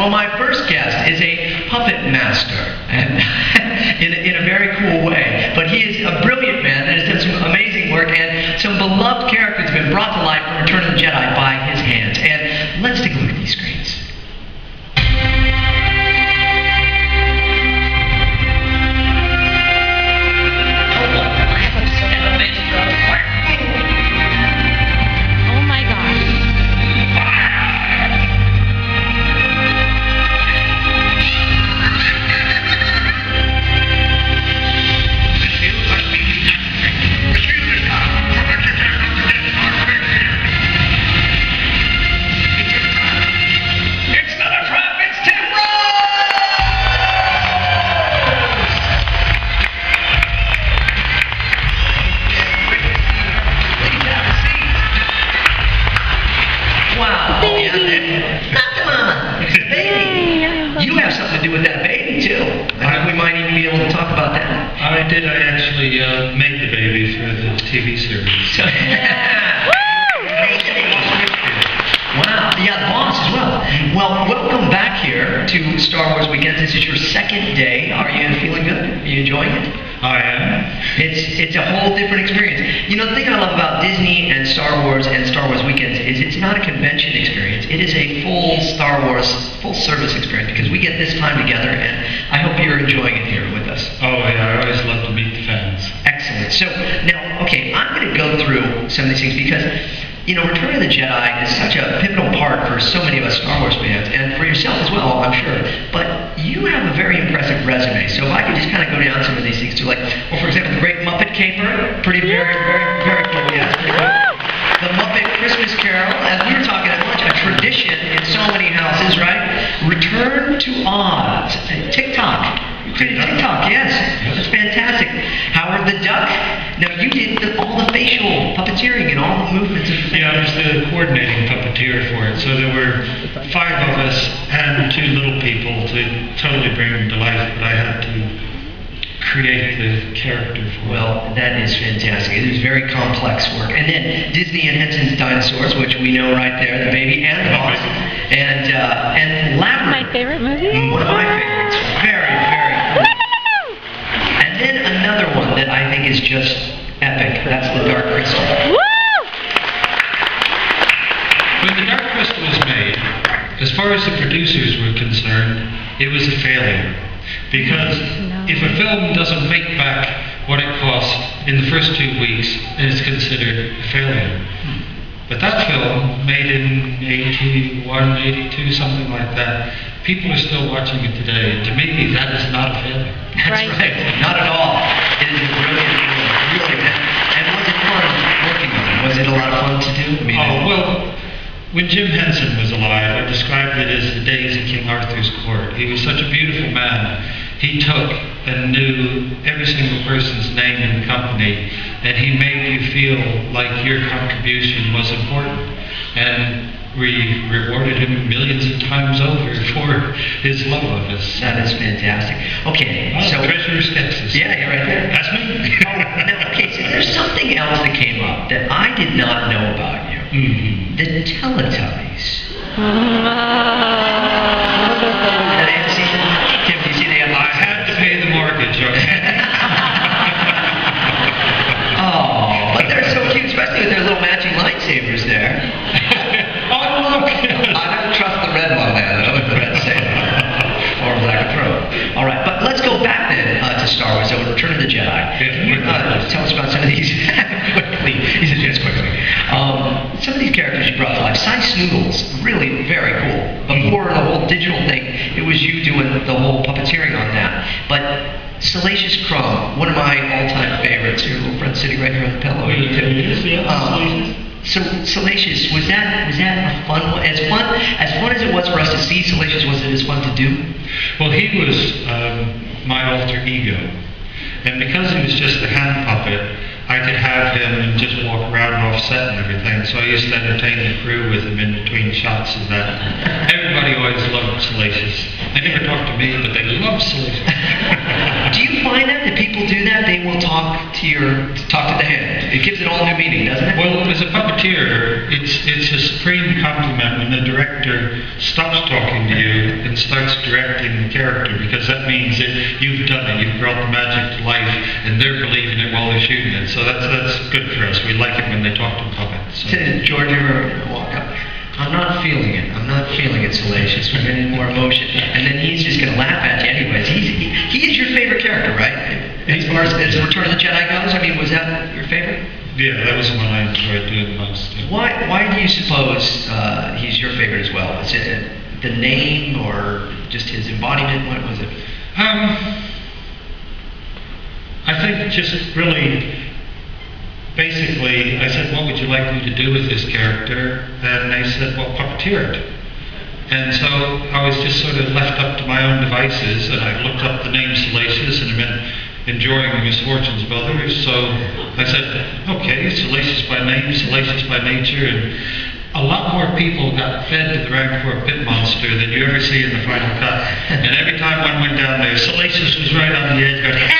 Well, my first guest is a puppet master, and in a very cool way. But he is a brilliant man and has done some amazing work, and some beloved characters have been brought to life from Return of the Jedi by his hands. And let's take a look at these screens. Make the baby for the TV series. Wow, yeah, the boss as well. Well, welcome back here to Star Wars Weekend. This is your second day. Are you feeling good? Are you enjoying it? I am. It's a whole different experience. You know, the thing I love about Disney and Star Wars Weekends is it's not a convention experience. It is a full Star Wars, full service experience because we get this time together, and I hope you're enjoying it here with us. Oh yeah, I always love to meet the fans. Excellent. So now, okay, I'm going to go through some of these things because, you know, Return of the Jedi is such a pivotal part for so many of us Star Wars fans, and for yourself as well, I'm sure. But you have a very impressive resume. So if I could just kind of go down some of these things too, like, well, for example, the Great Muppet Caper, very cool. Yeah, pretty cool. The Muppet Christmas Carol, as we were talking about, a tradition in so many houses, right? Return to Oz, TikTok. You created TikTok, yes. That's fantastic. Howard the Duck. Now you did all the facial puppeteering and all the movements. Yeah, I was the coordinating puppeteer for it. So there were 5 of us and 2 little people to totally bring them to life, but I had to create the character for Well, that is fantastic. It was very complex work. And then Disney and Henson's Dinosaurs, which we know right there, the baby and the boss. And Labyrinth. My favorite movie? One of my favorites. Very, very cool. And then another one that I think is just epic. That's the Dark Crystal. When the Dark Crystal was made, as far as the producers were concerned, it was a failure. Because if a film doesn't make back what it cost in the first 2 weeks, then it's considered a failure. But that film, made in 81, 82, something like that, people are still watching it today. And to me, that is not a failure. That's right. Not at all. It is a brilliant film. Really. And was it fun working on it? Was it a lot of fun to do? Well, when Jim Henson was alive, I described it as the days of King Arthur's court. He was such a beautiful man. He took and knew every single person's name in the company, and he made you feel like your contribution was important. And we rewarded him millions of times over for his love of us. That is fantastic. Okay, so treasure skepsis. Yeah, you're right there. That's me. Now, okay, so there's something else that came up that I did not know about you. Mm-hmm. The Teletubbies. I had to pay the mortgage, okay? Oh, but they're so cute, especially with their little matching lightsabers there. Oh, look! I don't trust the red one there, though, the red saber. Or black throat. All right, but let's go back then to Star Wars, so Return of the Jedi. Can you tell us about some of these quickly? He says yes, quickly. Some of these characters you brought to life. Cy Snoodles, really very cool. Before the whole digital thing, it was you doing the whole puppeteering on that. But Salacious Crumb, one of my all-time favorites. Your little friend sitting right here on the pillow. So Salacious, was that a fun one? As fun as it was for us to see Salacious, was it as fun to do? Well, he was my alter ego. And because he was just a hand puppet, I could have him and just walk around off set and everything. So I used to entertain the crew with him in between shots of that. Everybody always loved Salacious. They never talked to me, but they loved Salacious. Do you find that people do that? They will talk to the hand. It gives it all new meaning, doesn't it? Well, as a puppeteer, it's a supreme compliment when the director stops talking to you and starts directing the character, because that means that you've done it, you've brought the magic to life, and they're believing it while they're shooting it. So that's good for us. We like it when they talk to the puppet. So. George, you ever walk up? I'm not feeling it. I'm not feeling it, Salacious. We're getting more emotion. And then he's just going to laugh at you anyways. He is your favorite character, right? As far as Return of the Jedi goes? I mean, was that your favorite? Yeah, that was the one I enjoyed doing the most. Yeah. Why do you suppose he's your favorite as well? Is it the name or just his embodiment? What was it? I think just really... Basically, I said, what would you like me to do with this character? And they said, well, puppeteer it. And so I was just sort of left up to my own devices, and I looked up the name Salacious and been enjoying the misfortunes of others. So I said, okay, Salacious by name, Salacious by nature, and a lot more people got fed to the Rancor pit monster than you ever see in the final cut. And every time one went down there, Salacious was right on the edge going,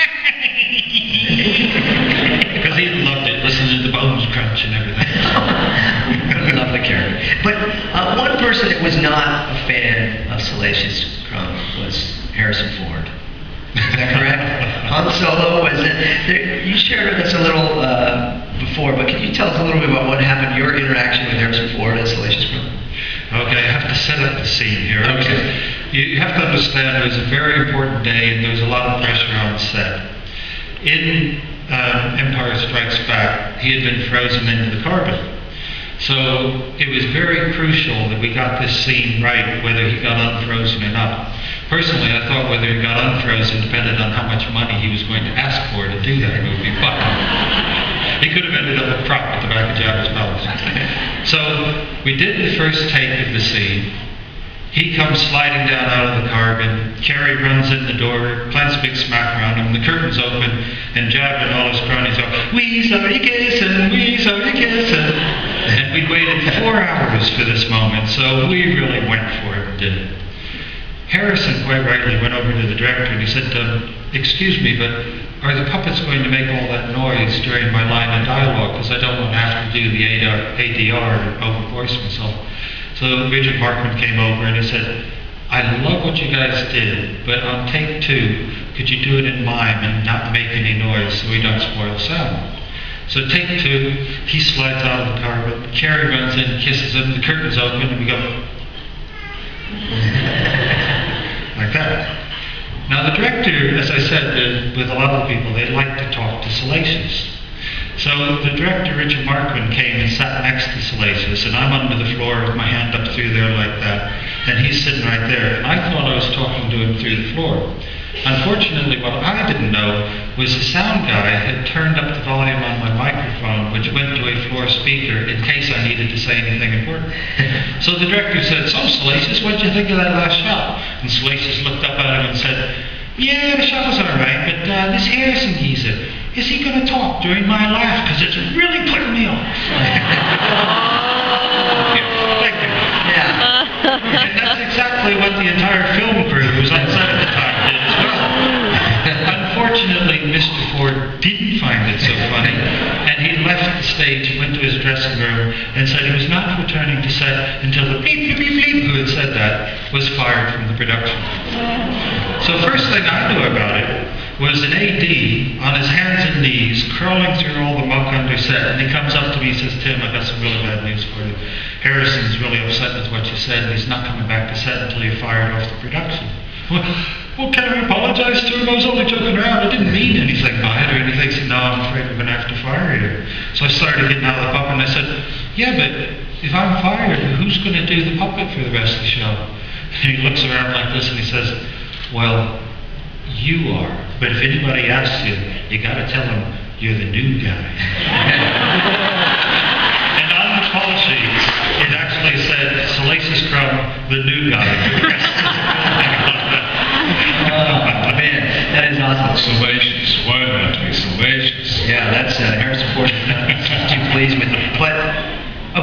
because he loved it, listening to the bones crunch and everything. I love the character. But one person that was not a fan of Salacious Crumb was Harrison Ford. Is that correct? Han Solo was it. You shared with us a little before, but can you tell us a little bit about what happened, your interaction with Harrison Ford and Salacious Crumb? Okay, I have to set up the scene here. Okay. You have to understand it was a very important day and there was a lot of pressure on set. In Empire Strikes Back, he had been frozen into the carbon. So it was very crucial that we got this scene right, whether he got unfrozen or not. Personally, I thought whether he got unfrozen depended on how much money he was going to ask for to do that movie, but he could have ended up a prop at the back of Jabba's palace. So we did the first take of the scene. He comes sliding down out of the carbon. Carrie runs in the door, plants a big smack around him. The curtains open, and Jabba and all his cronies go, "We saw you kissing, we saw you kissing." And we'd waited 4 hours for this moment, so we really went for it and did it. Harrison quite rightly went over to the director and he said, "Excuse me, but are the puppets going to make all that noise during my line of dialogue? Because I don't want to have to do the ADR and overvoice myself." So Richard Markman came over and he said, "I love what you guys did, but on take 2, could you do it in mime and not make any noise so we don't spoil sound?" So take 2, he slides out of the carbon, Carrie runs in, kisses him, the curtains open, and we go like that. Now the director, as I said, with a lot of people, they like to talk to Salacious. So the director, Richard Markman, came and sat next to Salacious, and I'm under the floor with my hand up through there like that, and he's sitting right there, and I thought I was talking to him through the floor. Unfortunately, what I didn't know was the sound guy had turned up the volume on my microphone, which went to a floor speaker in case I needed to say anything important. So the director said, "So, Salacious, what did you think of that last shot?" And Salacious looked up at him and said, "Yeah, the shot was all right, but this Harrison geezer, is he going to talk during my laugh? Because it's really putting me off." Thank you. Yeah. And that's exactly what the entire film crew who was on set at the time did as well. Unfortunately, Mr. Ford didn't find it so funny, and he left the stage and went to his dressing room and said he was not returning to set until the bleep, bleep, bleep, bleep, who had said that, was fired from the production. So first thing I knew about it was an AD on his hands and knees, crawling through all the muck under set, and he comes up to me and says, "Tim, I got some really bad news for you. Harrison's really upset with what you said, and he's not coming back to set until you're fired off the production." Well, can I apologize to him? I was only joking around. I didn't mean anything by it or anything. He said, "No, I'm afraid we're going to have to fire you." So I started getting out of the puppet, and I said, "Yeah, but if I'm fired, who's going to do the puppet for the rest of the show?" And he looks around like this, and he says, "Well, you are. But if anybody asks you, you got to tell them you're the new guy." And on the call sheets, it actually said, "Salacious Crumb, the new guy." Oh, man, that is awesome. Salacious. Why not be salacious? Yeah, that's Harrison Ford. pleased with it. But,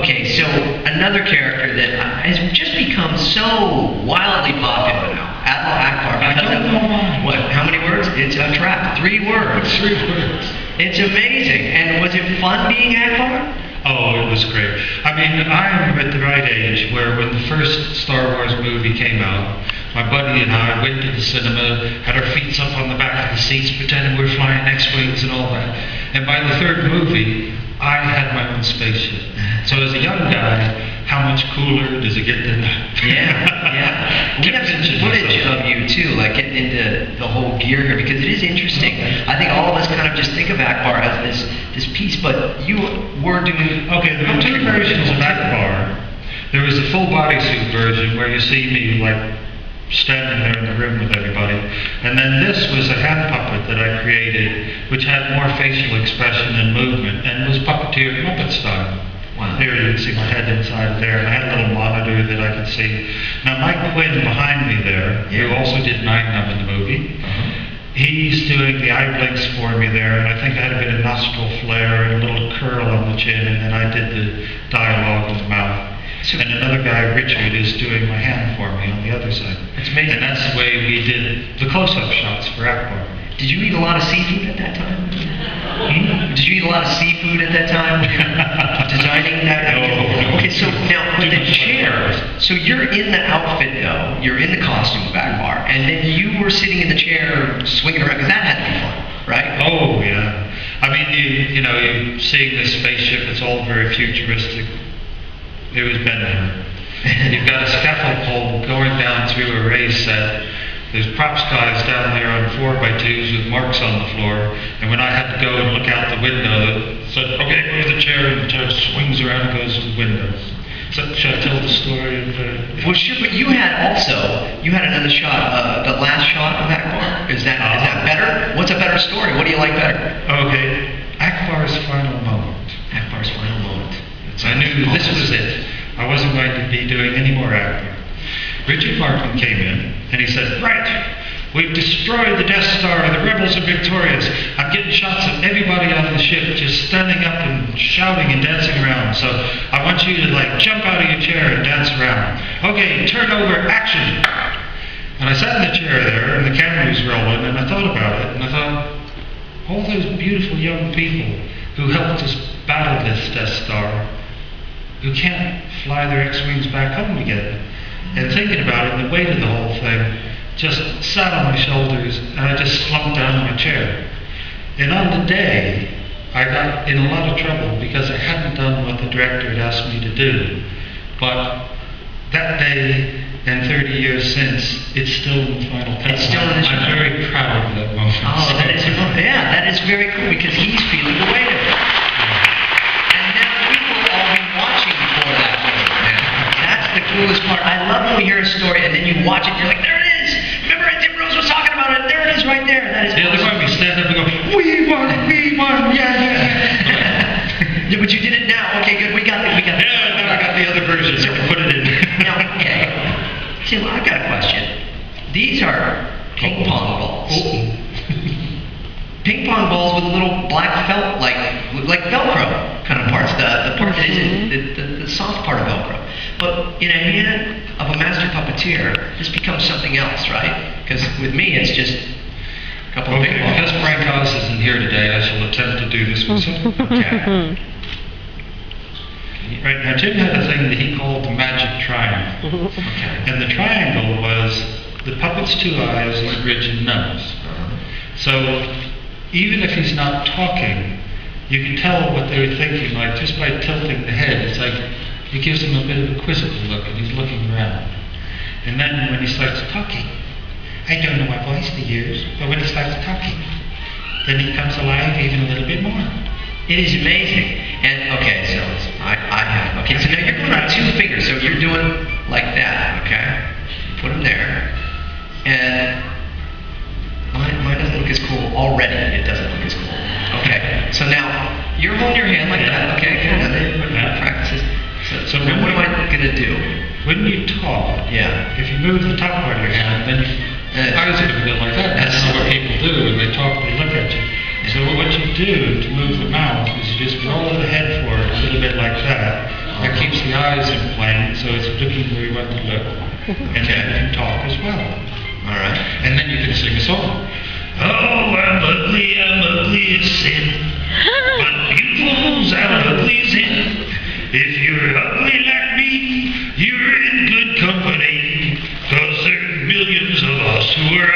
okay, so another character that has just become so wildly popular now, Admiral Akbar. I don't know why. What, how many words? It's a trap. 3 words. 3 words. It's amazing. And was it fun being Akbar? Oh, it was great. I mean, I'm at the right age where when the first Star Wars movie came out, my buddy and I went to the cinema, had our feet up on the back of the seats, pretending we were flying X-Wings and all that. And by the 3rd movie, I had my own spaceship. So as a young guy, how much cooler does it get than that? Yeah. We have some footage of you too, like getting into the whole gear here, because it is interesting. I think all of us kind of just think of Akbar as this piece, but you were doing... Okay, there were 2 versions of Akbar. There was the full bodysuit version where you see me like standing there in the room with everybody. And then this was a hand puppet that I created, which had more facial expression and movement, and was puppeteered Muppet style. Wow. There you can see my head inside of there, and I had a little monitor that I could see. Now Mike Quinn behind me there, who also did Nine Numb in the movie, he's doing the eye blinks for me there, and I think I had a bit of nostril flare and a little curl on the chin, and then I did the dialogue in the mouth. And another guy, Richard, is doing my hand for me on the other side. That's amazing. And that's the way we did the close-up shots for Akbar. Did you eat a lot of seafood at that time? Did you eat a lot of seafood at that time when you were designing that? No. Okay, so now with the chair, so you're in the outfit though, you're in the costume of Akbar, and then you were sitting in the chair swinging around, because that had to be fun, right? Oh, yeah. I mean, you're seeing this spaceship, it's all very futuristic. It was Benjamin. You've got a scaffold pole going down through a raised set. There's props guys down there on 4x2s with marks on the floor. And when I had to go and look out the window, it said, okay, go to the chair, and the chair swings around and goes to the window. So, should I tell the story of Well, sure, but you had another shot, the last shot of Akbar. Is that better? What's a better story? What do you like better? Okay, Akbar's final moment. Akbar's final moment. I knew this was it. I wasn't going to be doing any more Akbar. Richard Martin came in and he said, right, we've destroyed the Death Star and the rebels are victorious. I'm getting shots of everybody on the ship just standing up and shouting and dancing around. So I want you to jump out of your chair and dance around. Okay, turn over, action. And I sat in the chair there and the camera was rolling and I thought about it and I thought, all those beautiful young people who helped us battle this Death Star, who can't fly their X-Wings back home again. And thinking about it, the weight of the whole thing just sat on my shoulders, and I just slumped down in my chair. And on the day, I got in a lot of trouble because I hadn't done what the director had asked me to do. But that day, and 30 years since, it's still in the final cut. It's still in the I'm very proud of that moment. Oh, that is very cool, because he's feeling the weight of it. And now we will all be watching for that moment now. That's the coolest part. I love when we hear a story and then you watch it and you're like, there it is! Remember Tim Rose was talking about it? There it is right there. That is the other awesome. time we stand up and go, we won, yeah, but you did it now. Okay, good. We got it. Yeah, now I got the other version, so put it in. Now, okay. Tim, I've got a question. These are ping pong balls. Ping pong balls with a little black felt, like Velcro kind of parts. The part that isn't the soft part of Velcro. But in a hand of a master puppeteer, this becomes something else, right? Because with me, it's just a couple of ping balls. Because Frank Oz isn't here today, I shall attempt to do this myself. Okay. Right, now Tim had a thing that he called the magic triangle. Okay. And the triangle was the puppet's 2 eyes and a rigid nose. So even if he's not talking, you can tell what they were thinking, like just by tilting the head. It's like it gives him a bit of a quizzical look and he's looking around. And then when he starts talking, I don't know what voice to use, but when he starts talking, then he comes alive even a little bit more. It is amazing. And okay, so I have. Okay, so now you're going on 2 fingers. So you're doing like that. Okay, put them there, and mine doesn't look as cool already. It doesn't look as cool. Okay, so now you're holding your hand like that. Okay, good. Practices. So now what am I gonna do? When you talk, if you move the top part of your hand, then your eyes are going to go like that. That's not what people do when they talk. They look at you. So what you do to move the mouth is you just roll the head forward guys are playing, so it's looking where you want to look. And then you can talk as well. All right. And then you can sing a song. Oh, I'm ugly as sin. But beautiful's out ugly sin. If you're ugly like me, you're in good company. 'Cause there's millions of us who are